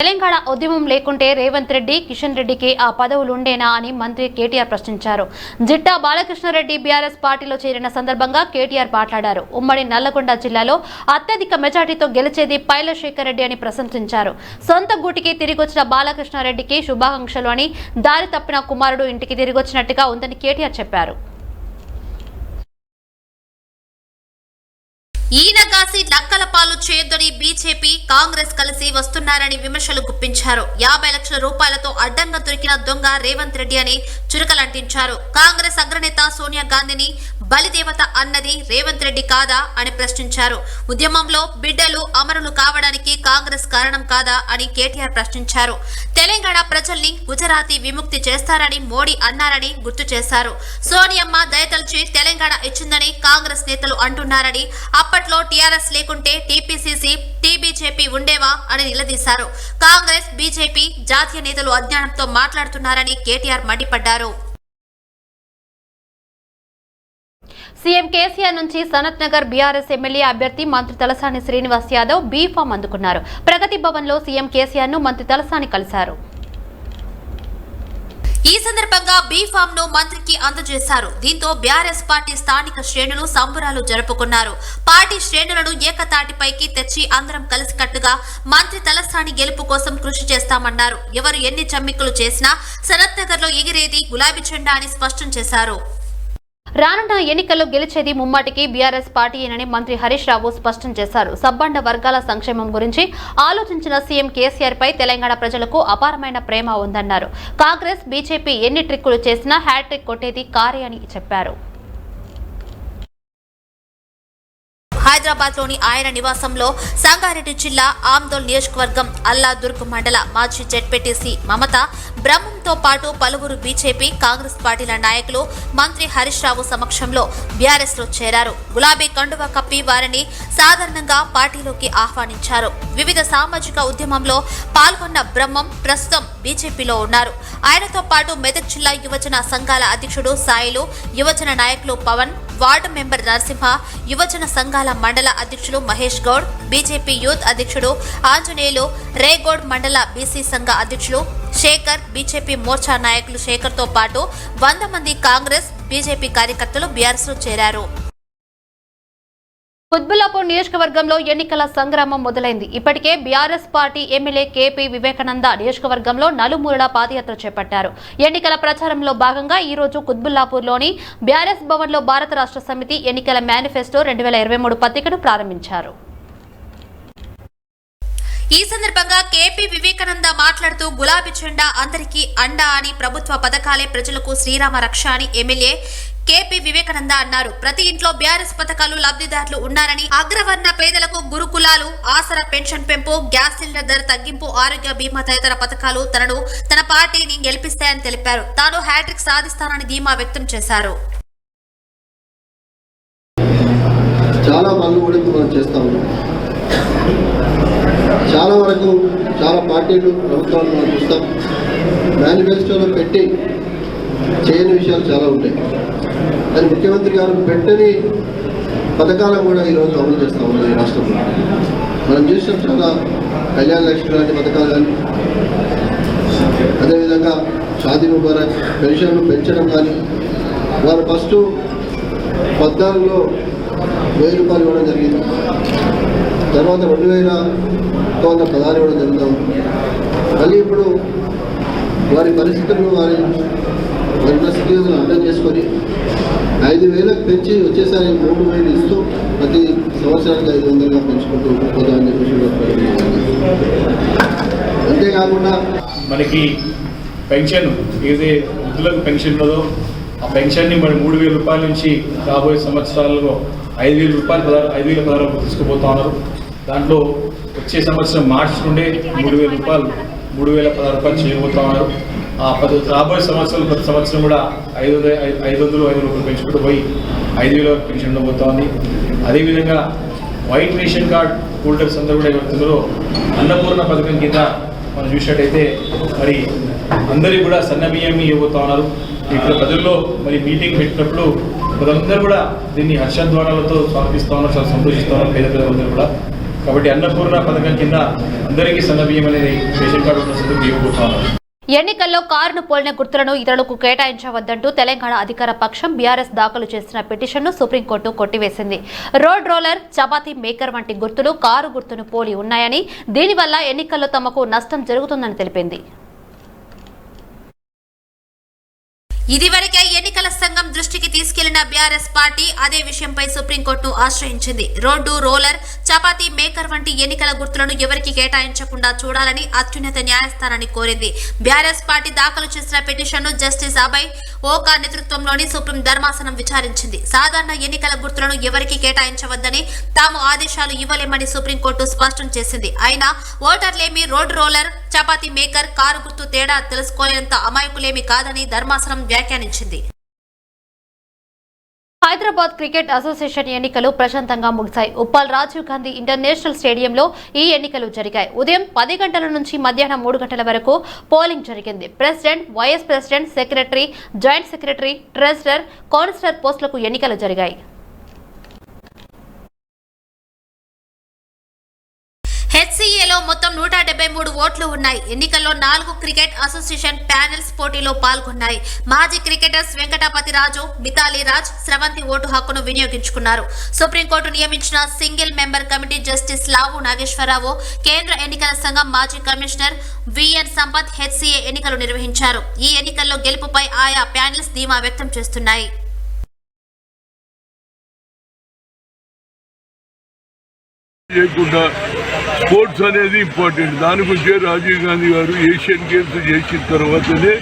తెలంగాణ ఉద్యమం లేకుంటే రేవంత్ రెడ్డి, కిషన్ రెడ్డికి ఆ పదవులు ఉండేనా అని మంత్రి కేటీఆర్ ప్రశ్నించారు. జిట్టా బాలకృష్ణారెడ్డి బీఆర్ఎస్ పార్టీలో చేరిన సందర్భంగా కేటీఆర్ మాట్లాడారు. ఉమ్మడి నల్లగొండ జిల్లాలో అత్యధిక మెజార్టీతో గెలిచేది పైలశేఖర్ రెడ్డి అని ప్రశంసించారు. సొంత గూటికి తిరిగొచ్చిన బాలకృష్ణారెడ్డికి శుభాకాంక్షలు అని, దారి తప్పిన కుమారుడు ఇంటికి తిరిగొచ్చినట్టుగా ఉందని కేటీఆర్ చెప్పారు. ఈనగాసి లక్కల పాలు చేయొద్దని బీజేపీ, కాంగ్రెస్ కలిసి వస్తున్నారని విమర్శలు గుప్పించారు. 50 లక్షల రూపాయలతో అడ్డంగా దొరికిన దొంగ రేవంత్ రెడ్డి అని చురకలంటించారు. కాంగ్రెస్ అగ్రనేత సోనియా గాంధీని బలిదేవత అన్నది రేవంత్ రెడ్డి కాదా అని ప్రశ్నించారు. ఉద్యమంలో బిడ్డలు అమరులు కావడానికి కాంగ్రెస్ కారణం కాదా అని కేటీఆర్ ప్రశ్నించారు. తెలంగాణ ప్రజల్ని గుజరాతీ విముక్తి చేస్తారని మోడీ అన్నారని గుర్తు చేశారు. సోనియమ్మ దయతల్చి తెలంగాణ ఇచ్చిందని కాంగ్రెస్ నేతలు అంటున్నారని, అప్పట్లో టీఆర్ఎస్ లేకుంటే టీపీసీసీ, టీబీజేపీ ఉండేవా అని నిలదీశారు. కాంగ్రెస్, బీజేపీ జాతీయ నేతలు అజ్ఞానంతో మాట్లాడుతున్నారని కేటీఆర్ మండిపడ్డారు. సీఎం కేసీఆర్ నుంచి సనత్ నగర్ బీఆర్ఎస్ ఎమ్మెల్యే అభ్యర్థి మంత్రి తలసాని శ్రీనివాస్ యాదవ్ బీ ఫామ్ అందుకున్నారు. ప్రగతి భవన్ లో సీఎం కేసీఆర్ ను మంత్రి తలసాని కలిశారు. ఈ సందర్భంగా బీ ఫామ్ ను మంత్రికి అందజేశారు. దీంతో బీఆర్ఎస్ పార్టీ స్థానిక శ్రేణులు సంబరాలు జరుపుకున్నారు. పార్టీ శ్రేణులను ఏకతాటిపైకి తెచ్చి అందరం కలిసికట్టుగా మంత్రి తలసాని గెలుపు కోసం కృషి చేస్తామన్నారు. ఎవరు ఎన్ని చమ్మిక్కులు చేసినా సనత్ నగర్ లో ఎగిరేది గులాబీ జెండా అని స్పష్టం చేశారు. రానున్న ఎన్నికల్లో గెలిచేది ముమ్మాటికి బీఆర్ఎస్ పార్టీయేనని మంత్రి హరీష్ రావు స్పష్టం చేశారు. సబ్బండ వర్గాల సంక్షేమం గురించి ఆలోచించిన సీఎం కేసీఆర్ పై తెలంగాణ ప్రజలకు అపారమైన ప్రేమ ఉందన్నారు. కాంగ్రెస్, బీజేపీ ఎన్ని ట్రిక్కులు చేసినా హ్యాట్రిక్ కొట్టేది కారే అని చెప్పారు. హైదరాబాద్ లోని ఆయన నివాసంలో సంగారెడ్డి జిల్లా ఆమ్దోల్ నియోజకవర్గం అల్లాదుర్గ్ మండల మాజీ జెడ్పీటీసీ మమత బ్రహ్మంతో పాటు పలువురు బీజేపీ, కాంగ్రెస్ పార్టీల నాయకులు మంత్రి హరీష్ రావు సమక్షంలో బీఆర్ఎస్ లో చేరారు. గులాబీ కండువా కప్పి వారిని సాధారణంగా పార్టీలోకి ఆహ్వానించారు. వివిధ సామాజిక ఉద్యమంలో పాల్గొన్న బ్రహ్మం ప్రస్తుతం బీజేపీలో ఉన్నారు. ఆయనతో పాటు మెదక్ జిల్లా యువజన సంఘాల అధ్యక్షుడు సాయిలు, యువజన నాయకులు పవన్, వార్డు మెంబర్ నరసింహ, యువజన సంఘాల మండల అధ్యక్షులు మహేష్ గౌడ్, బీజేపీ యూత్ అధ్యక్షుడు ఆంజనేయులు, రేగౌడ్ మండల బీసీ సంఘ అధ్యక్షులు శేఖర్, బీజేపీ మోర్చా నాయకులు శేఖర్ తో పాటు 100 మంది కాంగ్రెస్, బీజేపీ కార్యకర్తలు బీఆర్ఎస్ లో చేరారు. కుత్బుల్లాపూర్ నియోజకవర్గంలో ఎన్నికల సంగ్రామం మొదలైంది. ఇప్పటికే BRS party MLA KP Vivekananda నియోజకవర్గంలో నలుమూలల పాదయాత్ర చేపట్టారు. ఎన్నికల ప్రచారంలో భాగంగా ఈ రోజు కుత్బుల్లాపూర్లోని బీఆర్ఎస్ భవన్ లో భారత రాష్ట్ర సమితి ఎన్నికల మేనిఫెస్టో 2023 పత్రికను ప్రారంభించారు. ఈ సందర్భంగా కేపీ వివేకానంద మాట్లాడుతూ గులాబీ జెండా అందరికీ అండా అని, ప్రభుత్వ పథకాలే ప్రజలకు శ్రీరామ రక్ష అని ఎమ్మెల్యే కేపీ వివేకానంద అన్నారు. ప్రతి ఇంట్లో బీఆర్ఎస్ పథకాలు లబ్ధిదారులు ఉన్నారని, అగ్రవర్ణ పేదలకు గురుకులాలు, ఆసరా పెన్షన్ పెంపు, గ్యాస్ సిలిండర్ ధర తగ్గింపు, ఆరోగ్య బీమా తదితర పథకాలు తన పార్టీని గెలిపిస్తాయని తెలిపారు. తాను హ్యాట్రిక్ సాధిస్తానని ధీమా వ్యక్తం చేశారు. చాలా పనులు కూడా మనం చేస్తా ఉన్నాం. చాలా వరకు చాలా పార్టీలు, ప్రభుత్వాలు మనం చూస్తాం. మేనిఫెస్టోలో పెట్టి చేయని విషయాలు చాలా ఉంటాయి. కానీ ముఖ్యమంత్రి గారు పెట్టని పథకాలను కూడా ఈరోజు అమలు చేస్తూ ఉన్నారు ఈ రాష్ట్రంలో. మనం చూసాం చాలా కళ్యాణ లక్ష్మి లాంటి పథకాలు కానీ, అదేవిధంగా షాదీ ముబారక్ పెన్షన్లు పెంచడం కానీ, వారు ఫస్ట్ 14లో 1000 రూపాయలు ఇవ్వడం జరిగింది. తర్వాత 2116 ఇవ్వడం జరుగుతాం. మళ్ళీ ఇప్పుడు వారి పరిస్థితులను వారి స్థితిగతులను అర్థం చేసుకొని 5000కు పెంచి వచ్చేసారి 3000 ఇస్తూ ప్రతి సంవత్సరానికి 500గా పెంచుకుంటూ పోతామని చెప్పి, అంతేకాకుండా మనకి పెన్షన్ ఏదైతే వృద్ధులకు పెన్షన్ ఉన్నదో ఆ పెన్షన్ని మరి 3000 రూపాయల నుంచి రాబోయే సంవత్సరాల్లో 5000 రూపాయలు 5016 తీసుకుపోతా ఉన్నారు. దాంట్లో వచ్చే సంవత్సరం మార్చి నుండే 3000 రూపాయలు 3016 రూపాయలు చేయబోతా ఉన్నారు. రాబోయే సంవత్సరాలు ప్రతి సంవత్సరం కూడా 500 రూపాయలు పెంచుకుంటూ పోయి 5000 పెన్షన్ ఉండబోతా ఉంది. అదేవిధంగా వైట్ రేషన్ కార్డ్ హోల్డర్స్ అందరూ కూడా ఎవరిలో అన్నపూర్ణ పథకం కింద మనం చూసినట్టయితే మరి అందరికీ కూడా సన్న బియ్యం ఇవ్వబోతా ఉన్నారు. ఇక్కడ ప్రజల్లో మరి మీటింగ్ పెట్టినప్పుడు ప్రజలందరూ కూడా దీన్ని హర్షధ్వానాలతో స్వాగతిస్తూ ఉన్నారు, చాలా సంతోషిస్తూ ఉన్నారు పేద ప్రజలందరూ కూడా. కాబట్టి అన్నపూర్ణ పథకం కింద అందరికీ సన్నబియ్యం అనేది రేషన్ కార్డు ఉన్న సందర్భంగా ఇవ్వబోతున్నారు. ఎన్నికల్లో కారును పోలిన గుర్తులను ఇతరులకు కేటాయించవద్దంటూ తెలంగాణ అధికార పక్షం బీఆర్ఎస్ దాఖలు చేసిన పిటిషన్ను సుప్రీంకోర్టు కొట్టివేసింది. రోడ్ రోలర్, చపాతీ మేకర్ వంటి గుర్తులు కారు గుర్తును పోలి ఉన్నాయని, దీనివల్ల ఎన్నికల్లో తమకు నష్టం జరుగుతుందని తెలిపింది. ఇదివరకే ఎన్నికల సంఘం దృష్టికి తీసుకెళ్లిన బీఆర్ఎస్ పార్టీ అదే విషయంపై సుప్రీంకోర్టును ఆశ్రయించింది. రోడ్డు, రోలర్, చపాతీ మేకర్ వంటి ఎన్నికల గుర్తులను ఎవరికి కేటాయించకుండా చూడాలని అత్యున్నత న్యాయస్థానాన్ని కోరింది. బీఆర్ఎస్ పార్టీ దాఖలు చేసిన పిటిషన్ను జస్టిస్ అభయ్ ఓకా నేతృత్వంలోని సుప్రీం ధర్మాసనం విచారించింది. సాధారణ ఎన్నికల గుర్తులను ఎవరికి కేటాయించవద్దని తాము ఆదేశాలు ఇవ్వలేమని సుప్రీంకోర్టు స్పష్టం చేసింది. అయినా ఓటర్లేమి road roller, chapati maker, car గుర్తు తేడా తెలుసుకోలేంత అమాయకులేమి కాదని ధర్మాసనం వ్యాఖ్యానించింది. హైదరాబాద్ క్రికెట్ అసోసియేషన్ ఎన్నికలు ప్రశాంతంగా ముగిశాయి. ఉప్పల్ రాజీవ్ గాంధీ ఇంటర్నేషనల్ స్టేడియంలో ఈ ఎన్నికలు జరిగాయి. ఉదయం 10 గంటల నుంచి మధ్యాహ్నం 3 గంటల వరకు పోలింగ్ జరిగింది. President, vice president, secretary, joint secretary, treasurer, councillor పోస్టులకు ఎన్నికలు జరిగాయి. హెచ్సీఏలో మొత్తం 173 ఓట్లు ఉన్నాయి. ఎన్నికల్లో 4 క్రికెట్ అసోసియేషన్ ప్యానెల్స్ పోటీలో పాల్గొన్నాయి. మాజీ క్రికెటర్స్ వెంకటాపతి రాజు, మితాలి రాజ్, స్రవంతి ఓటు హక్కును వినియోగించుకున్నారు. సుప్రీంకోర్టు నియమించిన సింగిల్ మెంబర్ కమిటీ జస్టిస్ లావు నాగేశ్వరరావు, కేంద్ర ఎన్నికల సంఘం మాజీ కమిషనర్ విఎన్ సంపత్ హెచ్సీఏ ఎన్నికలు నిర్వహించారు. ఈ ఎన్నికల్లో గెలుపుపై ఆయా ప్యానెల్స్ ధీమా వ్యక్తం చేస్తున్నాయి. స్పోర్ట్స్ అనేది ఇంపార్టెంట్. దాని గురించే రాజీవ్ గాంధీ గారు ఏషియన్ గేమ్స్ చేసిన తర్వాతనే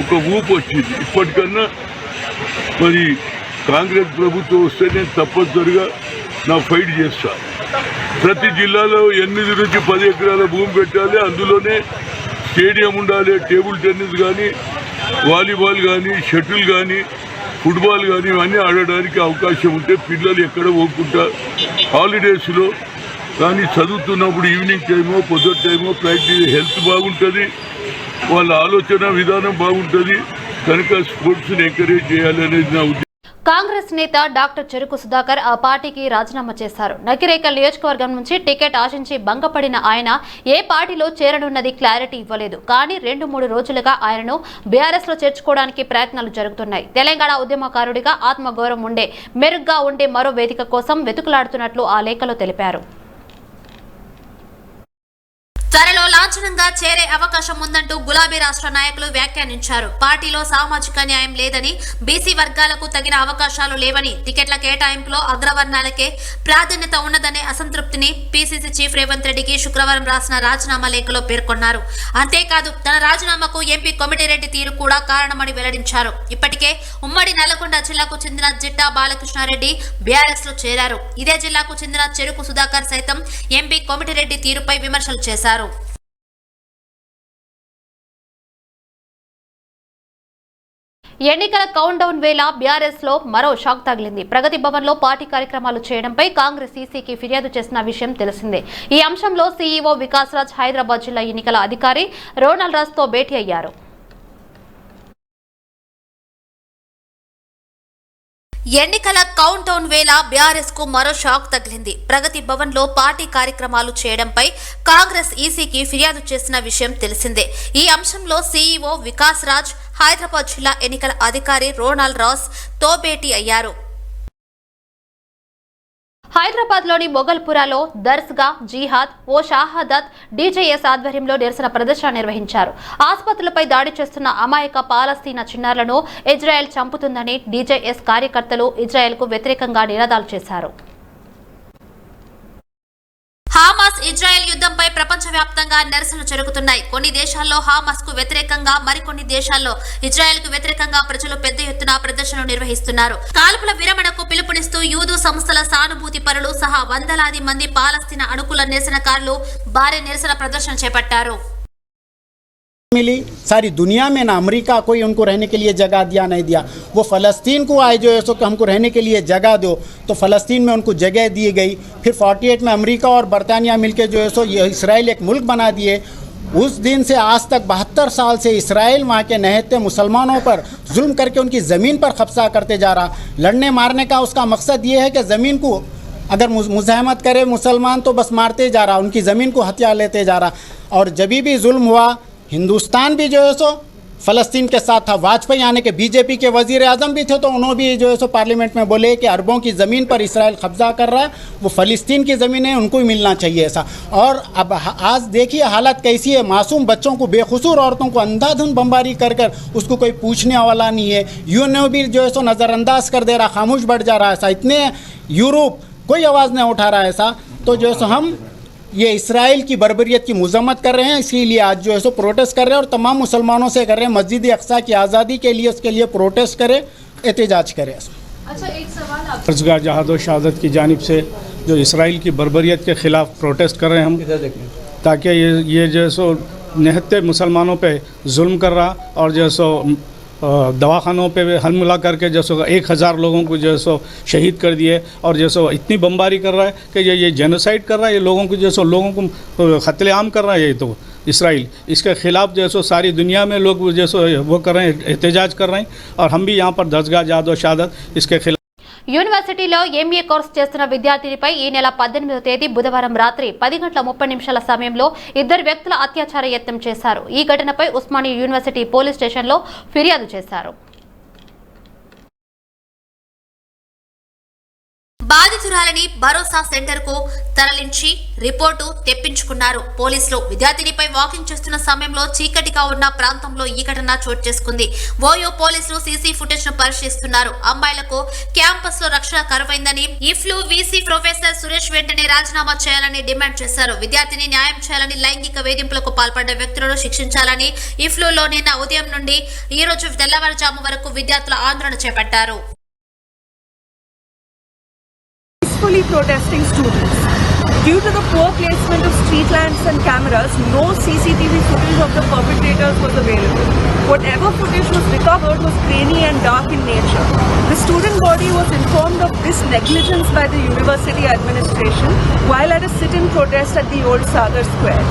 ఒక ఊపు వచ్చింది. ఇప్పటికన్నా మరి కాంగ్రెస్ ప్రభుత్వం వస్తే నేను తప్పనిసరిగా నా ఫైట్ చేస్తా. ప్రతి జిల్లాలో 8 నుంచి 10 ఎకరాల భూమి పెట్టాలి. అందులోనే స్టేడియం ఉండాలి. టేబుల్ టెన్నిస్ కానీ, వాలీబాల్ కానీ, షటిల్ కానీ, ఫుట్బాల్ కానీ ఇవన్నీ ఆడడానికి అవకాశం ఉంటే పిల్లలు ఎక్కడ పోకుండా హాలిడేస్లో కానీ చదువుతున్నప్పుడు ఈవినింగ్ టైమో పొద్దుటి టైమో ప్రాక్టీస్ హెల్త్ బాగుంటుంది, వాళ్ళ ఆలోచన విధానం బాగుంటుంది. కనుక స్పోర్ట్స్ని ఎంకరేజ్ చేయాలనేది నా ఉద్దేశం. కాంగ్రెస్ నేత డాక్టర్ చెరుకు సుధాకర్ ఆ పార్టీకి రాజీనామా చేశారు. నకిరేకల్ నియోజకవర్గం నుంచి టికెట్ ఆశించి భంగపడిన ఆయన ఏ పార్టీలో చేరనున్నది క్లారిటీ ఇవ్వలేదు. కానీ 2-3 రోజులుగా ఆయనను బీఆర్ఎస్ లో చేర్చుకోవడానికి ప్రయత్నాలు జరుగుతున్నాయి. తెలంగాణ ఉద్యమకారుడిగా ఆత్మగౌరవం ఉండే, మెరుగ్గా ఉండే మరో వేదిక కోసం వెతుకులాడుతున్నట్లు ఆ లేఖలో తెలిపారు. త్వరలో లాంఛనంగా చేరే అవకాశం ఉందంటూ గులాబీ రాష్ట్ర నాయకులు వ్యాఖ్యానించారు. పార్టీలో సామాజిక న్యాయం లేదని, బీసీ వర్గాలకు తగిన అవకాశాలు లేవని, టికెట్ల కేటాయింపులో అగ్రవర్ణాలకే ప్రాధాన్యత ఉన్నదనే అసంతృప్తిని పీసీసీ చీఫ్ రేవంత్ రెడ్డికి శుక్రవారం రాసిన రాజీనామా లేఖలో పేర్కొన్నారు. అంతేకాదు తన రాజీనామాకు ఎంపీ కోమటిరెడ్డి తీరు కూడా కారణమని వెల్లడించారు. ఇప్పటికే ఉమ్మడి నల్లగొండ జిల్లాకు చెందిన జిట్టా బాలకృష్ణారెడ్డి బీఆర్ఎస్ లో చేరారు. ఇదే జిల్లాకు చెందిన చెరుకు సుధాకర్ సైతం ఎంపీ కోమటిరెడ్డి తీరుపై విమర్శలు చేశారు. ఎన్నికల కౌంట్ డౌన్ వేళ బీఆర్ఎస్ లో మరో షాక్ తగిలింది. ప్రగతి భవన్ లో పార్టీ కార్యక్రమాలు చేయడంపై కాంగ్రెస్ ఈసీకి ఫిర్యాదు చేసిన విషయం తెలిసిందే. ఈ అంశంలో సీఈఓ వికాస్ రాజ్ హైదరాబాద్ జిల్లా ఎన్నికల అధికారి రోనల్ రాజ్ తో భేటీ అయ్యారు. ఎన్నికల కౌంట్ డౌన్ వేళ బీఆర్ఎస్ కు మరో షాక్ తగిలింది. ప్రగతి భవన్ లో పార్టీ కార్యక్రమాలు చేయడంపై కాంగ్రెస్ ఈసీకి ఫిర్యాదు చేసిన విషయం తెలిసిందే. ఈ అంశంలో సీఈఓ వికాస్ రాజ్ హైదరాబాద్ జిల్లా ఎన్నికల అధికారి రోనల్ రాజ్ తో భేటీ అయ్యారు. హైదరాబాద్ లోని మొగల్పురాలో దర్స్గా, జిహాద్, ఓ షాహాదత్, డీజేఎస్ ఆధ్వర్యంలో నిరసన ప్రదర్శన నిర్వహించారు. ఆసుపత్రులపై దాడి చేస్తున్న అమాయక పాలస్తీనా చిన్నారులను ఇజ్రాయెల్ చంపుతుందని డీజేఎస్ కార్యకర్తలు ఇజ్రాయెల్ కు వ్యతిరేకంగా నినాదాలు చేశారు. హామాస్ ఇజ్రాయెల్ యుద్ధంపై ప్రపంచవ్యాప్తంగా నిరసనలు జరుగుతున్నాయి. కొన్ని దేశాల్లో హామాస్ కు వ్యతిరేకంగా, మరికొన్ని దేశాల్లో ఇజ్రాయెల్ కు వ్యతిరేకంగా ప్రజలు పెద్ద ఎత్తున ప్రదర్శనలు నిర్వహిస్తున్నారు. కాల్పుల విరమణకు పిలుపునిస్తూ యూదు సంస్థల సానుభూతి పరులు సహా వందలాది మంది పాలస్తీనా అనుకూల నిరసనకారులు భారీ నిరసన ప్రదర్శన చేపట్టారు. मिली सारी दुनिया में ना, अमेरिका कोई उनको रहने के लिए जगह दिया नहीं दिया। वो फ़लस्तीन को आए जो है सो कि हमको रहने के लिए जगह दो, तो फ़लस्तीन में उनको जगह दी गई। फिर 48 में अमेरिका और बरतानिया मिलके जो है सो ये इसराइल एक मुल्क बना दिए। उस दिन से आज तक 72 साल से इसराइल वहाँ के नहते मुसलमानों पर जुल्म करके उनकी ज़मीन पर कब्जा करते जा रहा। लड़ने मारने का उसका मकसद ये है कि ज़मीन को अगर मुज़ाहमत करे मुसलमान तो बस मारते जा रहा, उनकी ज़मीन को हथियार लेते जा रहा। और जब भी जुल्म हुआ हिंदुस्तान भी जो है सो फ़लस्तीन के साथ था। वाजपेयी यानी कि बीजेपी के वज़ीर आज़म भी थे, तो उन्होंने भी जो है सो पार्लियामेंट में बोले कि अरबों की ज़मीन पर इसराइल कब्ज़ा कर रहा है, वो फ़लस्तीन की ज़मीन है, उनको ही मिलना चाहिए ऐसा। और अब आज देखिए हालत कैसी है, मासूम बच्चों को, बेकसूर औरतों को अंधाधुंध बमबारी कर कर उसको कोई पूछने वाला नहीं है। यूएनओ भी जो है सो नज़रअंदाज कर दे रहा, खामोश बढ़ जा रहा है ऐसा। इतने यूरोप कोई आवाज़ नहीं उठा रहा है ऐसा। तो जो है सो हम ये इसराइल की बर्बरियत की मजम्मत कर रहे हैं, इसीलिए आज जो है सो प्रोटेस्ट कर रहे हैं और तमाम मुसलमानों से कर रहे हैं मस्जिद अक्सा की आज़ादी के लिए, उसके लिए प्रोटेस्ट करें, एहतजाज करें। अच्छा, एक सवाल आप दरगाह जहाद व शहादत की जानिब से जो इसराइल की बर्बरियत के ख़िलाफ़ प्रोटेस्ट कर रहे हैं हम, ताकि ये जो है सो निहत्ते मुसलमानों पे जुल्म कर रहा और जो है सो दवाखानों पे हमला करके जो सो 1000 लोगों को जो सो शहीद कर दिए और जो सो इतनी बमबारी कर रहा है कि ये जेनोसाइड कर रहा है, ये लोगों को जो सो लोगों को कत्लेआम कर रहा है। ये तो इसराइल इसके ख़िलाफ़ जो सो सारी दुनिया में लोग जो सो वो कर रहे हैं, एहतजाज कर रहे हैं। और हम भी यहाँ पर दरगाह जहाद व शहादत इसके खिलाफ యూనివర్సిటీలో ఎంఏ కోర్సు చేస్తున్న విద్యార్థినిపై ఈ నెల 18వ తేదీ బుధవారం రాత్రి 10:30 సమయంలో ఇద్దరు వ్యక్తుల అత్యాచార యత్నం చేశారు. ఈ ఘటనపై ఉస్మానియా యూనివర్సిటీ పోలీస్ స్టేషన్లో ఫిర్యాదు చేశారు. బాధితురాలిని భరోసా సెంటర్ కు తరలించి రిపోర్టు తెప్పించుకున్నారు పోలీసులు. విద్యార్థినిపై వాకింగ్ చేస్తున్న సమయంలో చీకటిగా ఉన్న ప్రాంతంలో ఈ ఘటన చోటు చేసుకుంది. ఓయో పోలీసులు సీసీ ఫుటేజ్ ను పరిశీలిస్తున్నారు. అమ్మాయిలకు క్యాంపస్ లో రక్షణ కరువైందని ఇఫ్లు వీసీ ప్రొఫెసర్ సురేష్ వెంటనే రాజీనామా చేయాలని డిమాండ్ చేశారు. విద్యార్థిని న్యాయం చేయాలని, లైంగిక వేధింపులకు పాల్పడ్డ వ్యక్తులను శిక్షించాలని ఇఫ్లులో నిన్న ఉదయం నుండి ఈ రోజు తెల్లవారుజాము వరకు విద్యార్థుల ఆందోళన చేపట్టారు. Peacefully protesting students. Due to the poor placement of street lamps and cameras, no CCTV footage of the perpetrators was available. Whatever footage was recovered was grainy and dark in nature. The student body was informed of this negligence by the university administration while at a sit-in protest at the old Sagar Square.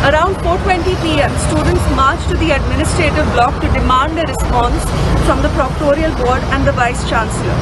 Around 4:20 p.m., students marched to the administrative block to demand a response from the proctorial board and the vice chancellor.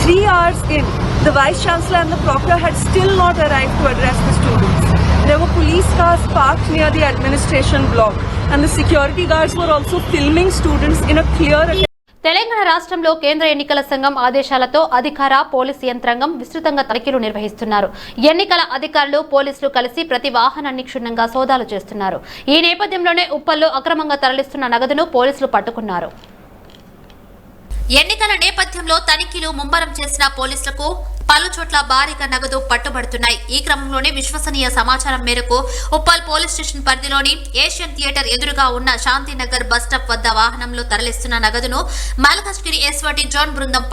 3 hours in, the vice chancellor and the proctor had still not arrived to address the students. There were police cars parked near the administration block, and the security guards were also filming students in a clear attempt. Telangana రాష్ట్రంలో కేంద్ర ఎన్నికల సంఘం ఆదేశాలతో అధికార police యంత్రాంగం విస్తృతంగా తనిఖీలు నిర్వహిస్తున్నారు. ఎన్నికల అధికారులు, పోలీసులు కలిసి ప్రతి వాహనాన్ని క్షుణ్ణంగా సోదాలు చేస్తున్నారు. ఈ నేపథ్యంలోనే ఉప్పల్లో అక్రమంగా తరలిస్తున్న నగదును పోలీసులు పట్టుకున్నారు. ఎన్నికల నేపథ్యంలో తనిఖీలు ముమ్మరం చేసిన పోలీసులకు పలు చోట్ల భారీగా నగదు పట్టుబడుతున్నాయి. ఈ క్రమంలోనే విశ్వసనీయ సమాచారం మేరకు ఉప్పల్ పోలీస్ స్టేషన్ పరిధిలోని ఏషియన్ థియేటర్ ఎదురుగా ఉన్న శాంతినగర్ బస్టాప్ వద్ద వాహనంలో తరలిస్తున్న నగదును మల్కాజ్గిరి ఎస్వటి జోన్ బృందం